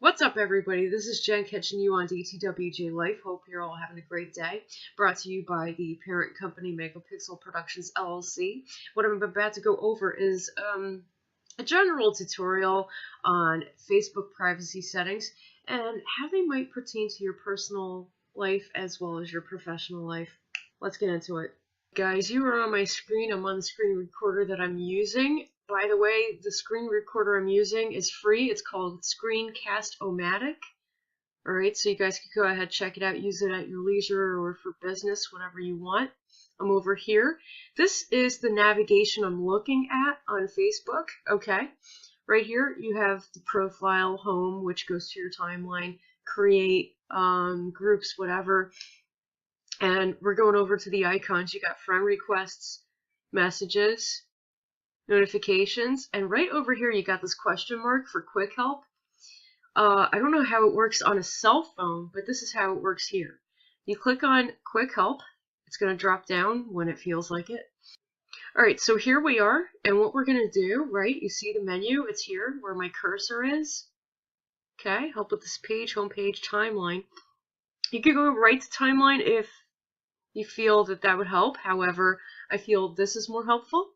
What's up, everybody? This is Jen catching you on DTWJLife. Hope you're all having a great day. Brought to you by the parent company Megapixel Productions LLC. What I'm about to go over is a general tutorial on Facebook privacy settings and how they might pertain to your personal life as well as your professional life. Let's get into it. Guys, you are on my screen. I'm on the screen recorder that I'm using. By the way, the screen recorder I'm using is free. It's called Screencast-O-Matic. Alright, so you guys can go ahead, check it out, use it at your leisure or for business, whatever you want. I'm over here. This is the navigation I'm looking at on Facebook. Okay, right here you have the profile, home, which goes to your timeline, create, groups, whatever. And we're going over to the icons. You got friend requests, messages, notifications, and right over here you got this question mark for quick help. I don't know how it works on a cell phone, but this is how it works here. You click on quick help. It's going to drop down when it feels like it. Alright, so here we are, and what we're going to do, right, you see the menu, it's here where my cursor is. Okay, help with this page, home page, timeline. You could go right to timeline if you feel that that would help. However, I feel this is more helpful.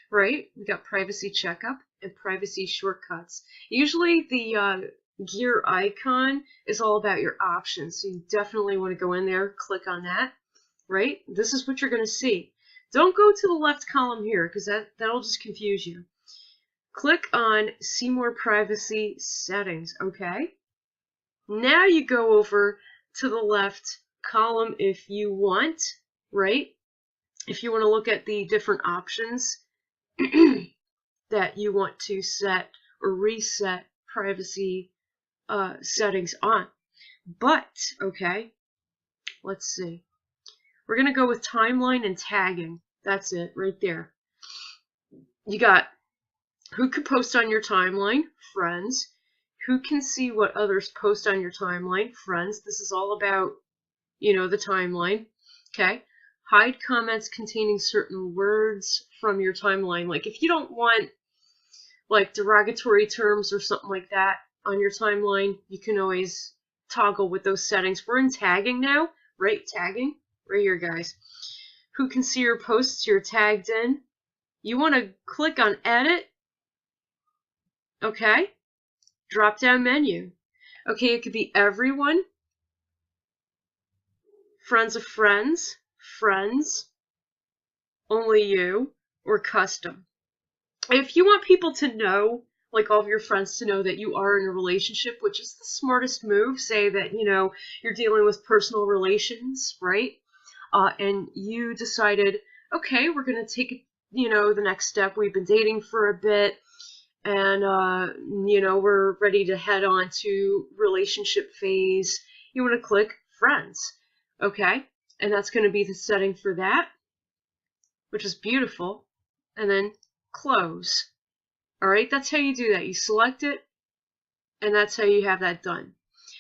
Right, we got privacy checkup and privacy shortcuts. Usually the gear icon is all about your options, so you definitely want to go in there, click on that. Right, this is what you're going to see. Don't go to the left column here because that'll just confuse you. Click on see more privacy settings. Okay, now you go over to the left column if you want. Right, if you want to look at the different options that you want to set or reset privacy settings on. But, okay, let's see. We're going to go with timeline and tagging. That's it, right there. You got who could post on your timeline, friends. Who can see what others post on your timeline, friends. This is all about, you know, the timeline. Okay. Hide comments containing certain words from your timeline. Like if you don't want like derogatory terms or something like that on your timeline, you can always toggle with those settings. We're in tagging now, right? Tagging, right here, guys. Who can see your posts you're tagged in? You want to click on edit. Okay. Drop down menu. Okay, it could be everyone, friends of friends, friends, only you, or custom. If you want people to know, like all of your friends to know that you are in a relationship, which is the smartest move, say that, you know, you're dealing with personal relations, right? And you decided, okay, we're going to take, you know, the next step. We've been dating for a bit, and, you know, we're ready to head on to relationship phase. You want to click friends, okay? And that's going to be the setting for that, which is beautiful. And then close. Alright, that's how you do that. You select it, and that's how you have that done.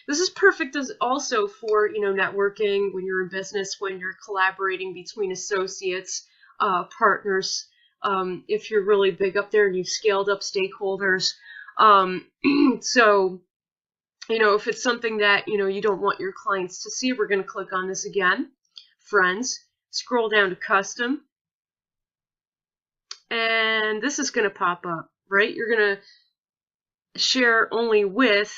This is perfect as also for, you know, networking, when you're in business, when you're collaborating between associates, partners, if you're really big up there and you've scaled up stakeholders. So, you know, if it's something that, you know, you don't want your clients to see, we're going to click on this again. Friends, scroll down to custom, and this is going to pop up, right? You're going to share only with,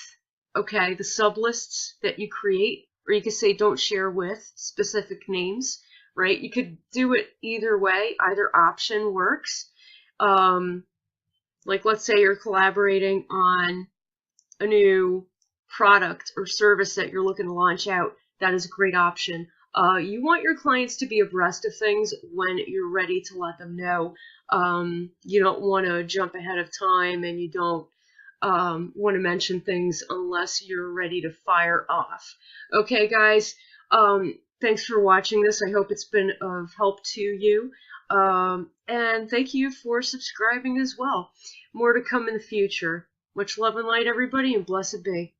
okay, the sublists that you create, or you could say don't share with specific names, right? You could do it either way. Either option works. Like let's say you're collaborating on a new product or service that you're looking to launch out. That is a great option. You want your clients to be abreast of things when you're ready to let them know. You don't want to jump ahead of time, and you don't want to mention things unless you're ready to fire off. Okay, guys, thanks for watching this. I hope it's been of help to you. And thank you for subscribing as well. More to come in the future. Much love and light, everybody, and blessed be.